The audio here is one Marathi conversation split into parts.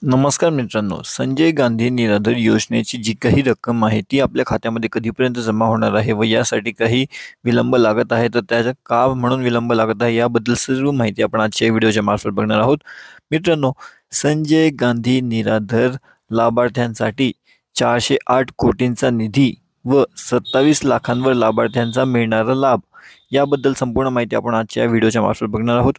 नमस्कार मित्रांनो, संजय गांधी निराधार योजनेची जी काही रक्कम आहे ती आपल्या खात्यामध्ये कधीपर्यंत जमा होणार आहे व यासाठी काही विलंब लागत आहे तर त्याचा का म्हणून विलंब लागत आहे याबद्दल सर्व माहिती आपण आजच्या व्हिडिओच्या मार्फत बघणार आहोत. मित्रांनो, संजय गांधी निराधार लाभार्थ्यांसाठी 408 कोटींचा निधी व 27 लाखांवर लाभार्थ्यांचा मिळणारा लाभ याबद्दल संपूर्ण माहिती आपण आजच्या व्हिडिओच्या मार्फत बघणार आहोत.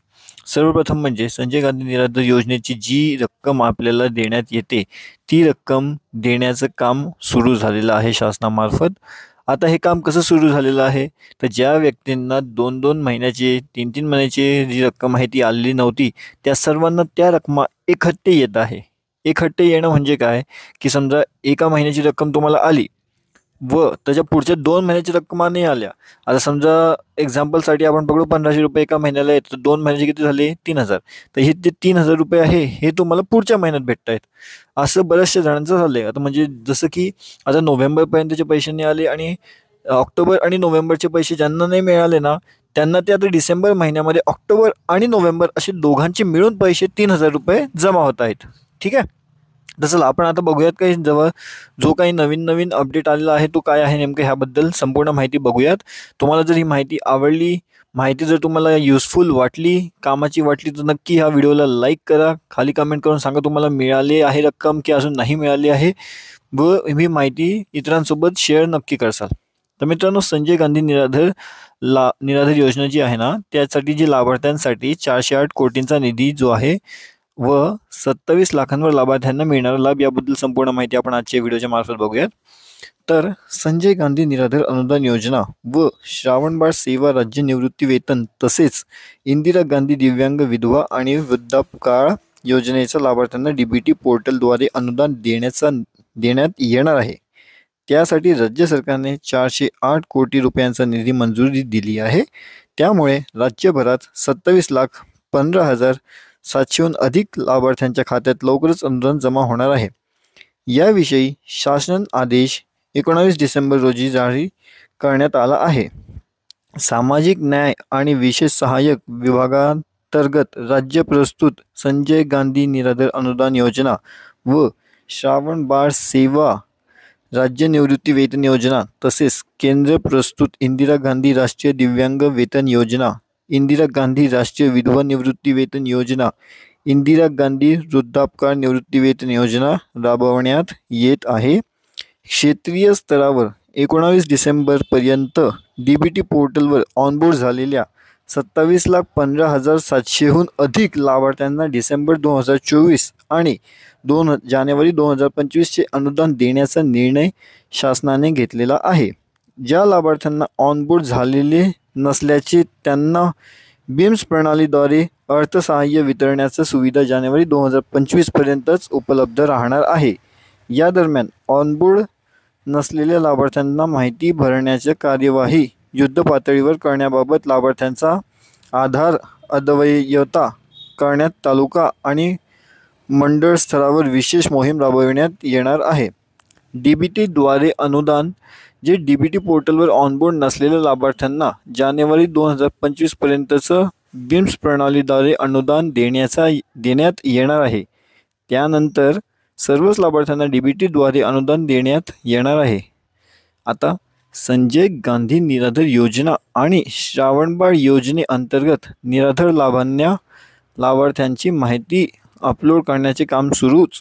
सर्वप्रथम म्हणजे संजय गांधी निराधार योजनेची जी रक्कम आपल्याला देण्यात येते ती रक्कम देण्याचं काम सुरू झालेलं आहे शासनामार्फत. आता हे काम कसं सुरू झालेलं आहे तर ज्या व्यक्तींना 2-2 महिन्याचे 3-3 महिन्याची जी रक्कम आहे ती आलेली नव्हती त्या सर्वांना त्या रक्कमा एकहट्टे येत आहे. एकहट्टे येणं म्हणजे काय की समजा एका महिन्याची रक्कम तुम्हाला आली व त्याच्या पुढच्या 2 महिन्याची रक्कमा नाही आल्या. आता समजा एक्झाम्पलसाठी आपण पकडू 1500 रुपये एका महिन्याला आहेत तर 2 महिन्याचे किती झाले 3000. तर हे जे 3000 रुपये आहे हे तुम्हाला पुढच्या महिन्यात भेटत आहेत. असं बऱ्याचशा जणांचं झालं आहे. आता म्हणजे जसं की आता नोव्हेंबरपर्यंतचे पैसे नाही आले आणि ऑक्टोबर आणि नोव्हेंबरचे पैसे ज्यांना नाही मिळाले ना त्यांना ते आता डिसेंबर महिन्यामध्ये ऑक्टोबर आणि नोव्हेंबर असे दोघांचे मिळून पैसे 3000 रुपये जमा होत आहेत. ठीक आहे. तसं आपण आता बघूयात काही जवळ जो काही नवीन अपडेट आलेला आहे तो काय आहे नेमकं ह्याबद्दल संपूर्ण माहिती बघूयात. तुम्हाला जर ही माहिती आवडली, माहिती जर तुम्हाला युजफुल वाटली, कामाची वाटली तर नक्की ह्या व्हिडिओला लाईक करा. खाली कमेंट करून सांगा तुम्हाला मिळाली आहे रक्कम की अजून नाही मिळाली आहे व ही माहिती इतरांसोबत शेअर नक्की करसाल. तर मित्रांनो, संजय गांधी निराधार योजना जी आहे ना त्यासाठी जी लाभार्थ्यांसाठी 408 कोटींचा निधी जो आहे व 27 लाखांवर लाभार्थ्यांना मिळणारा लाभ याबद्दल संपूर्ण माहिती आपण आजच्या व्हिडिओच्या मार्फत बघूयात. तर संजय गांधी निराधार अनुदान योजना व श्रावणबाळ सेवा राज्य निवृत्ती वेतन तसेच इंदिरा गांधी दिव्यांग विधवा आणि वृद्धापकाळ योजनेच्या लाभार्थ्यांना डीबीटी पोर्टलद्वारे अनुदान देण्यात येणार आहे. त्यासाठी राज्य सरकारने 408 कोटी रुपयांचा निधी मंजुरी दिली आहे. त्यामुळे राज्यभरात 27,15,700हून अधिक लाभार्थ्यांच्या खात्यात लवकरच अनुदान जमा होणार आहे. याविषयी शासन आदेश 19 डिसेंबर रोजी जारी करण्यात आला आहे. सामाजिक न्याय आणि विशेष सहाय्यक विभागांतर्गत राज्य प्रस्तुत संजय गांधी निराधार अनुदान योजना व श्रावणबाळ सेवा राज्य निवृत्ती वेतन योजना तसेच केंद्र प्रस्तुत इंदिरा गांधी राष्ट्रीय दिव्यांग वेतन योजना, इंदिरा गांधी राष्ट्रीय विधवा निवृत्ती वेतन योजना, इंदिरा गांधी वृद्धापकाळ निवृत्ती वेतन योजना राबवण्यात येत आहे. क्षेत्रीय स्तरावर 19 डिसेंबरपर्यंत डीबीटी पोर्टलवर ऑनबोर्ड झालेल्या 27,15,700हून अधिक लाभार्थ्यांना डिसेंबर 2024 आणि जानेवारी 2025चे अनुदान देण्याचा निर्णय शासनाने घेतलेला आहे. ज्या लाभार्थ्यांना ऑनबोर्ड झालेले नसल्याचे त्यांना बीम्स प्रणालीद्वारे अर्थसहाय्य वितरण्याची सुविधा जानेवारी 2025पर्यंतच उपलब्ध राहणार आहे. या दरम्यान ऑनबोर्ड नसलेल्या लाभार्थ्यांना माहिती भरण्याची कार्यवाही युद्धपातळीवर करण्याबाबत लाभार्थ्यांचा आधार अद्ययावत करण्यात तालुका आणि मंडळ स्तरावर विशेष मोहीम राबविण्यात येणार आहे. डीबीटीद्वारे अनुदान जे डीबीटी पोर्टलवर ऑनबोर्ड नसलेल्या लाभार्थ्यांना जानेवारी 2025पर्यंतचं बीम्स प्रणालीद्वारे अनुदान देण्यात येणार आहे. त्यानंतर सर्वच लाभार्थ्यांना डीबीटीद्वारे अनुदान देण्यात येणार आहे. आता संजय गांधी निराधार योजना आणि श्रावणबाळ योजनेअंतर्गत निराधार लाभार्थ्यांची माहिती अपलोड करण्याचे काम सुरूच.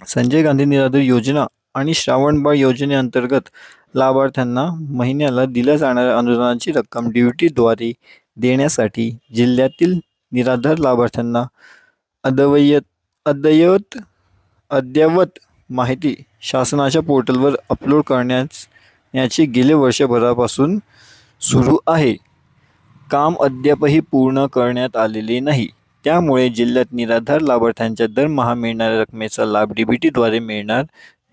संजय गांधी निराधार योजना आणि श्रावणबाळ योजनेअंतर्गत लाभार्थ्यांना महिन्याला दिल्या जाणाऱ्या अनुदानाची रक्कम डीबीटीद्वारे देण्यासाठी जिल्ह्यातील निराधार लाभार्थ्यांना अद्ययावत माहिती शासनाच्या पोर्टलवर अपलोड करण्याचे गेले वर्षभरापासून सुरू आहे. काम अद्यापही पूर्ण करण्यात आलेले नाही. त्यामुळे जिल्ह्यात निराधार लाभार्थ्यांच्या दरमहा मिळणाऱ्या रकमेचा लाभ डीबीटीद्वारे मिळणार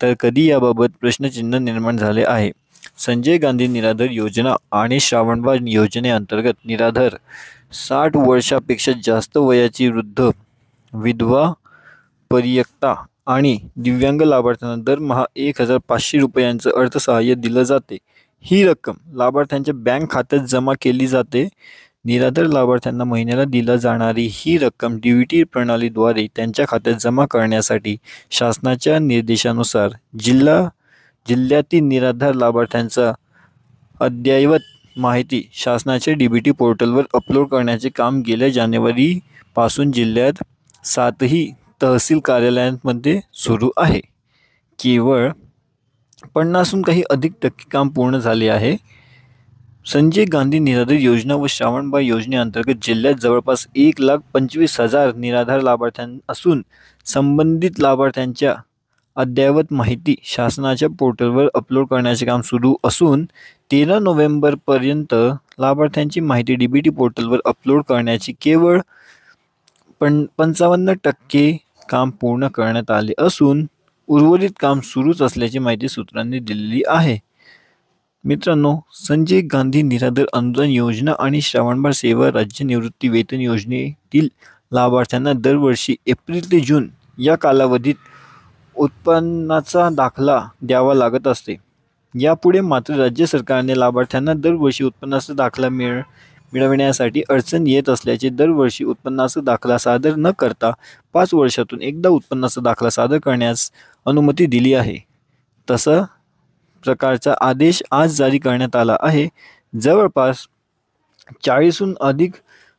तर कधी याबाबत प्रश्नचिन्ह निर्माण झाले आहे. संजय गांधी निराधार योजना आणि श्रावणबाळ योजनेअंतर्गत निराधार 60 वर्षापेक्षा जास्त वयाची वृद्ध, विधवा, परित्यक्ता आणि दिव्यांग लाभार्थ्यांना दरमहा 1,500 रुपयांचं अर्थसहाय्य दिलं जाते. ही रक्कम लाभार्थ्यांच्या बँक खात्यात जमा केली जाते. निराधार लाभार्थ्यांना महिन्याला दिला जाणारी ही रक्कम DBT प्रणालीद्वारे त्यांच्या खात्यात जमा करण्यासाठी शासनाच्या निर्देशानुसार जिल्ह्यातील निराधार लाभार्थ्यांचा अद्ययावत माहिती शासनाच्या DBT पोर्टलवर अपलोड करण्याचे काम गेल्या जानेवारीपासून जिल्ह्यात 7ही तहसील कार्यालयांमध्ये सुरू आहे. केवळ 50हून काही अधिक टक्के काम पूर्ण झाले आहे. संजय गांधी निराधार योजना व श्रावणबाळ योजनेअंतर्गत जिल्ह्यात जवळपास 1,25,000 निराधार लाभार्थी असून संबंधित लाभार्थ्यांच्या अद्ययावत माहिती शासनाच्या पोर्टलवर अपलोड करण्याचे काम सुरू असून 13 नोव्हेंबरपर्यंत लाभार्थ्यांची माहिती DBT पोर्टलवर अपलोड करण्याची केवळ 55% काम पूर्ण करण्यात आले असून उर्वरित काम सुरूच असल्याची माहिती सूत्रांनी दिलेली आहे. मित्रांनो, संजय गांधी निराधार अनुदान योजना आणि श्रावणबाळ सेवा राज्य निवृत्ती वेतन योजनेतील लाभार्थ्यांना दरवर्षी एप्रिल ते जून या कालावधीत उत्पन्नाचा दाखला द्यावा लागत असते. यापुढे मात्र राज्य सरकारने लाभार्थ्यांना दरवर्षी उत्पन्नाचा दाखला मिळविण्यासाठी अडचण येत असल्याचे दरवर्षी उत्पन्नाचा दाखला सादर न करता 5 वर्षातून एकदा उत्पन्नाचा दाखला सादर करण्यास अनुमती दिली आहे. तसा प्रकारचा आदेश आज जारी करण्यात आला आहे. जवळपास 40हून अधिक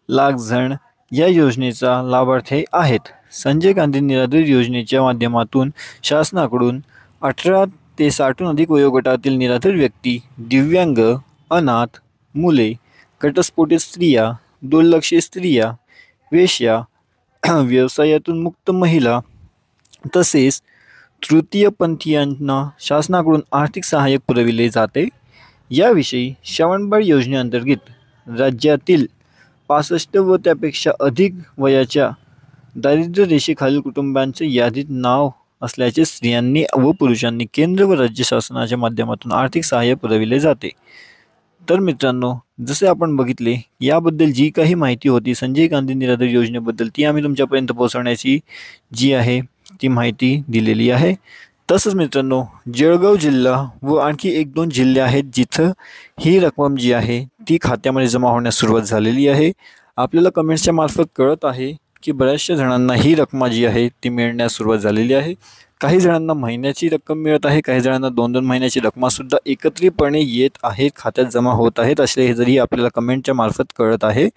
लाख जण या योजनेचा लाभार्थी आहेत. संजय गांधी निराधार योजनेच्या माध्यमातून शासनाकडून 18 ते 60हून अधिक वयोगटातील निराधार व्यक्ती, दिव्यांग, अनाथ मुले, घटस्फोटित स्त्रिया, दुर्लक्षित स्त्रिया, वेश्या, व्यवसायातून मुक्त महिला तसेच तृतीयपंथीयांना शासनाकडून आर्थिक सहाय्य पुरविले जाते. याविषयी श्रावणबाळ योजनेअंतर्गत राज्यातील 65 व त्यापेक्षा अधिक वयाच्या दारिद्र्य रेषेखालील कुटुंबांच्या यादीत नाव असल्याचे स्त्रियांनी व पुरुषांनी केंद्र व राज्य शासनाच्या माध्यमातून आर्थिक सहाय्य पुरविले जाते. तर मित्रांनो, जसे आपण बघितले याबद्दल जी काही माहिती होती संजय गांधी निराधार योजनेबद्दल ती आम्ही तुमच्यापर्यंत पोहोचवण्याची जी आहे ती माहिती दिलेली आहे. तसंच मित्रांनो, जळगाव जिल्हा व आणखी 1-2 जिल्हे आहेत जिथं ही रक्कम जी आहे ती खात्यामध्ये जमा होण्यास सुरुवात झालेली आहे. आपल्याला कमेंट्सच्या मार्फत कळत आहे की बऱ्याचशा जणांना ही रक्कम जी आहे ती मिळण्यास सुरुवात झालेली आहे. काही जणांना महिन्याची रक्कम मिळत आहे, काही जणांना 2-2 महिन्याची रकमासुद्धा एकत्रितपणे येत आहेत, खात्यात जमा होत आहेत असे जरी आपल्याला कमेंटच्या मार्फत कळत आहे.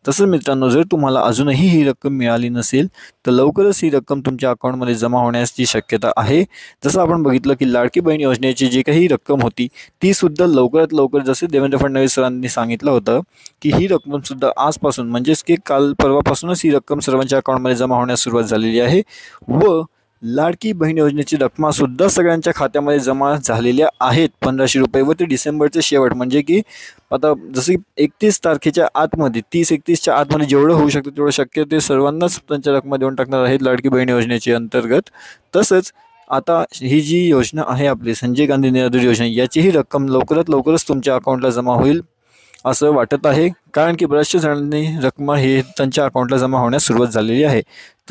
तसंच मित्रांनो, जर तुम्हाला अजूनही ही रक्कम मिळाली नसेल तर लवकरच ही रक्कम तुमच्या अकाउंटमध्ये जमा होण्याची शक्यता आहे. जसं आपण बघितलं की लाडकी बहीण योजनेची जी काही रक्कम होती ती सुद्धा लवकरात लवकर, जसे देवेंद्र फडणवीस सरांनी सांगितलं होतं की ही रक्कमसुद्धा आजपासून म्हणजेच की काल परवापासूनच ही रक्कम सर्वांच्या अकाउंटमध्ये जमा होण्यास सुरुवात झालेली आहे व लाडकी बहीण योजनेची रकमासुद्धा सगळ्यांच्या खात्यामध्ये जमा झालेल्या आहेत. 1500 रुपये व ते डिसेंबरचे शेवट म्हणजे की आता जसे 31 तारखेच्या आतमध्ये 30-31च्या आतमध्ये जेवढं होऊ शकतं तेवढं शक्य ते सर्वांनाच त्यांच्या रकमा देऊन टाकणार आहेत लाडकी बहीण योजनेची अंतर्गत. तसंच आता ही जी योजना आहे आपली संजय गांधी निराधार योजना याचीही रक्कम लवकरात लवकरच तुमच्या अकाउंटला जमा होईल असं वाटत आहे, कारण की बऱ्याचशा जणांनी रक्कम हे त्यांच्या अकाउंटला जमा होण्यास सुरुवात झालेली आहे.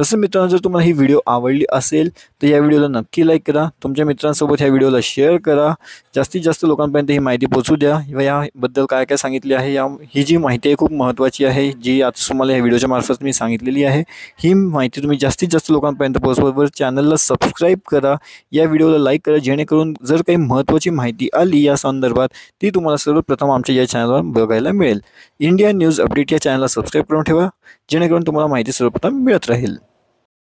तसं मित्रांनो, जर तुम्हाला ही व्हिडिओ आवडली असेल तर या व्हिडिओला नक्की लाईक करा, तुमच्या मित्रांसोबत ह्या व्हिडिओला शेअर करा, जास्तीत जास्त लोकांपर्यंत ही माहिती पोहोचू द्या व याबद्दल काय काय सांगितले आहे ही जी माहिती आहे खूप महत्त्वाची आहे, जी आज तुम्हाला या व्हिडिओच्या मार्फत मी सांगितलेली आहे. ही माहिती तुम्ही जास्तीत जास्त लोकांपर्यंत पोहोचवा. चॅनलला सबस्क्राईब करा, या व्हिडिओला लाईक करा, जेणेकरून जर काही महत्त्वाची माहिती आली या संदर्भात ती तुम्हाला सर्वप्रथम आमच्या या चॅनलवर बघायला मिळेल. इंडिया न्यूज अपडेट या चॅनलला सबस्क्राईब करून ठेवा, जेणेकरून तुम्हाला माहिती सर्वप्रथम मिळत राहील.